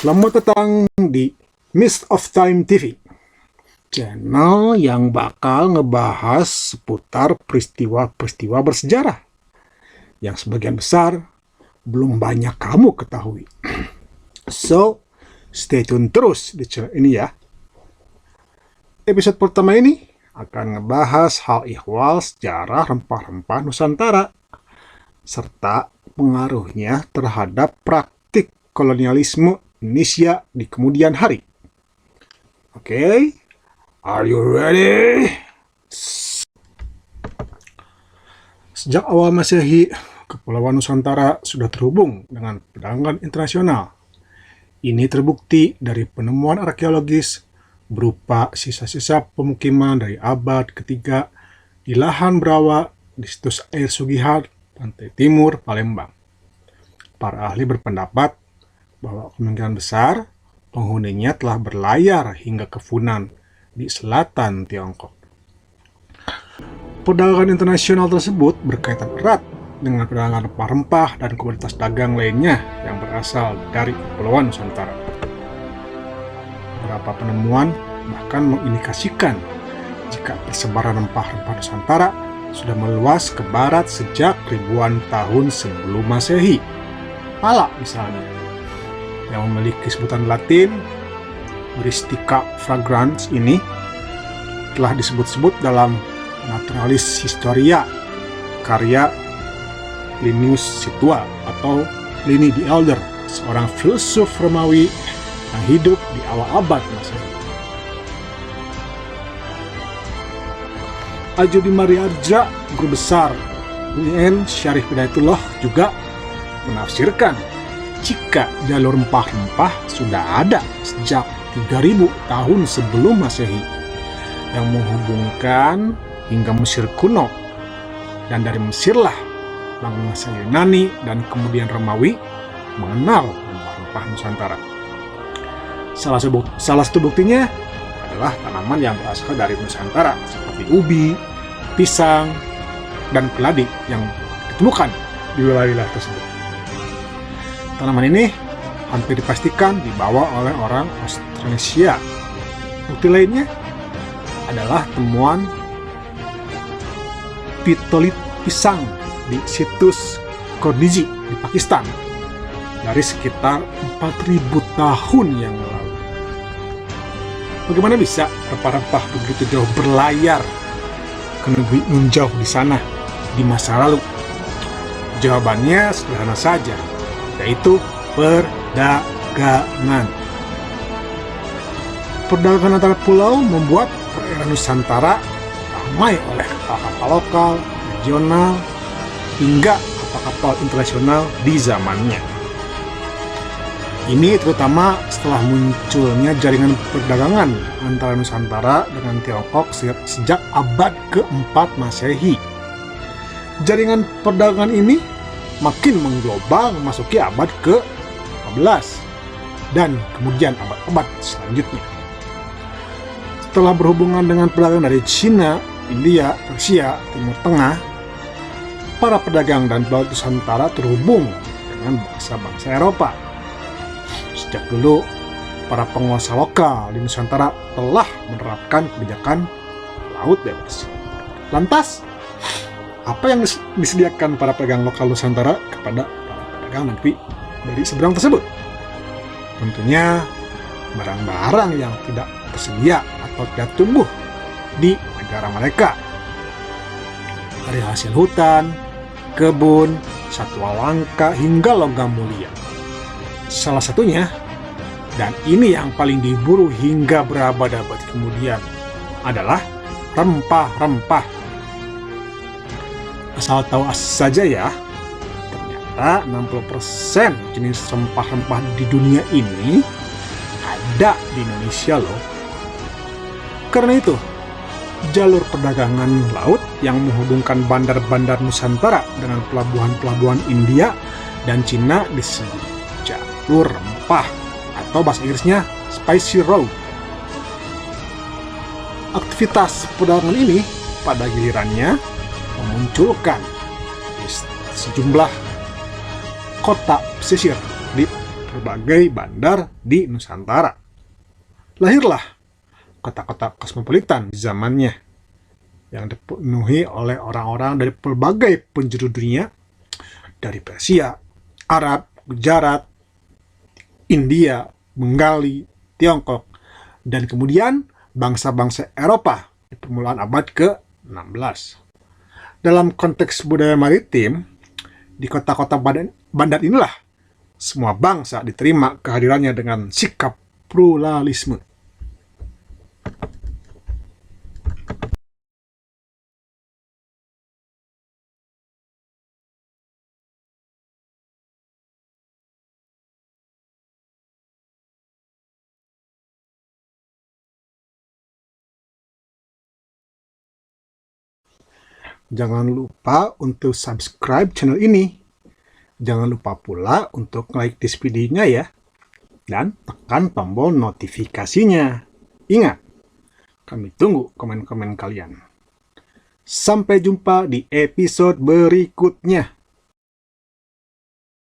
Selamat datang di Mist of Time TV, channel yang bakal ngebahas seputar peristiwa-peristiwa bersejarah yang sebagian besar belum banyak kamu ketahui. So, stay tune terus di channel ini ya. Episode pertama ini akan ngebahas hal ihwal sejarah rempah-rempah Nusantara serta pengaruhnya terhadap praktik kolonialisme Indonesia di kemudian hari. Oke, are you ready? Sejak awal Masehi, Kepulauan Nusantara sudah terhubung dengan perdagangan internasional. Ini terbukti dari penemuan arkeologis berupa sisa-sisa pemukiman dari abad ketiga di lahan Brawa di situs air Sugihat, pantai timur Palembang. Para ahli berpendapat bahwa kemungkinan besar penghuninya telah berlayar hingga ke Funan di selatan Tiongkok. Perdagangan internasional tersebut berkaitan erat dengan perdagangan rempah-rempah dan komoditas dagang lainnya yang berasal dari Kepulauan Nusantara. Beberapa penemuan bahkan mengindikasikan jika persebaran rempah-rempah Nusantara sudah meluas ke barat sejak ribuan tahun sebelum Masehi. Pala misalnya, yang memiliki sebutan Latin Myristica fragrans ini telah disebut-sebut dalam Naturalis Historia karya Plinius Situa atau Pliny the Elder, seorang filsuf Romawi yang hidup di awal abad Masehi. Ajudi Mariarja, guru besar UIN Syarif Hidayatullah, juga menafsirkan jika jalur rempah-rempah sudah ada sejak 3000 tahun sebelum Masehi yang menghubungkan hingga Mesir kuno, dan dari Mesirlah bangsa Yunani dan kemudian Romawi mengenal rempah-rempah Nusantara. Salah satu buktinya adalah tanaman yang berasal dari Nusantara seperti ubi, pisang, dan keladi yang ditemukan di wilayah tersebut. Tanaman ini hampir dipastikan dibawa oleh orang Australasia. Bukti lainnya adalah temuan pitolit pisang di situs Kordiji di Pakistan dari sekitar 4000 tahun yang lalu. Bagaimana bisa rempah-rempah begitu jauh berlayar ke negeri nun jauh di sana di masa lalu? Jawabannya sederhana saja, yaitu perdagangan. Perdagangan antar pulau membuat perairan Nusantara ramai oleh kapal-kapal lokal, regional, hingga kapal-kapal internasional di zamannya. Ini terutama setelah munculnya jaringan perdagangan antara Nusantara dengan Tiongkok sejak abad keempat Masehi. Jaringan perdagangan ini makin mengglobal memasuki abad ke-15 dan kemudian abad-abad selanjutnya. Setelah berhubungan dengan pedagang dari Cina, India, Persia, Timur Tengah, para pedagang dan pelaut Nusantara terhubung dengan bangsa-bangsa Eropa. Sejak dulu, para penguasa lokal di Nusantara telah menerapkan kebijakan laut bebas. Lantas, apa yang disediakan para pedagang lokal Nusantara kepada para pedagang negeri dari seberang tersebut? Tentunya barang-barang yang tidak tersedia atau tidak tumbuh di negara mereka, dari hasil hutan, kebun, satwa langka, hingga logam mulia. Salah satunya, dan ini yang paling diburu hingga berabad-abad kemudian, adalah rempah-rempah. Asal tahu saja ya, ternyata 60% jenis rempah-rempah di dunia ini ada di Indonesia loh. Karena itu, jalur perdagangan laut yang menghubungkan bandar-bandar Nusantara dengan pelabuhan-pelabuhan India dan Cina disebut jalur rempah, atau bahasa Inggrisnya Spicy Road. Aktivitas perdagangan ini pada gilirannya memunculkan sejumlah kota pesisir di berbagai bandar di Nusantara. Lahirlah kota-kota kosmopolitan di zamannya, yang dipenuhi oleh orang-orang dari berbagai penjuru dunia, dari Persia, Arab, Gujarat, India, Bengali, Tiongkok, dan kemudian bangsa-bangsa Eropa di permulaan abad ke-16. Dalam konteks budaya maritim, di kota-kota bandar inilah semua bangsa diterima kehadirannya dengan sikap pluralisme. Jangan lupa untuk subscribe channel ini. Jangan lupa pula untuk like this videonya ya. Dan tekan tombol notifikasinya. Ingat, kami tunggu komen-komen kalian. Sampai jumpa di episode berikutnya.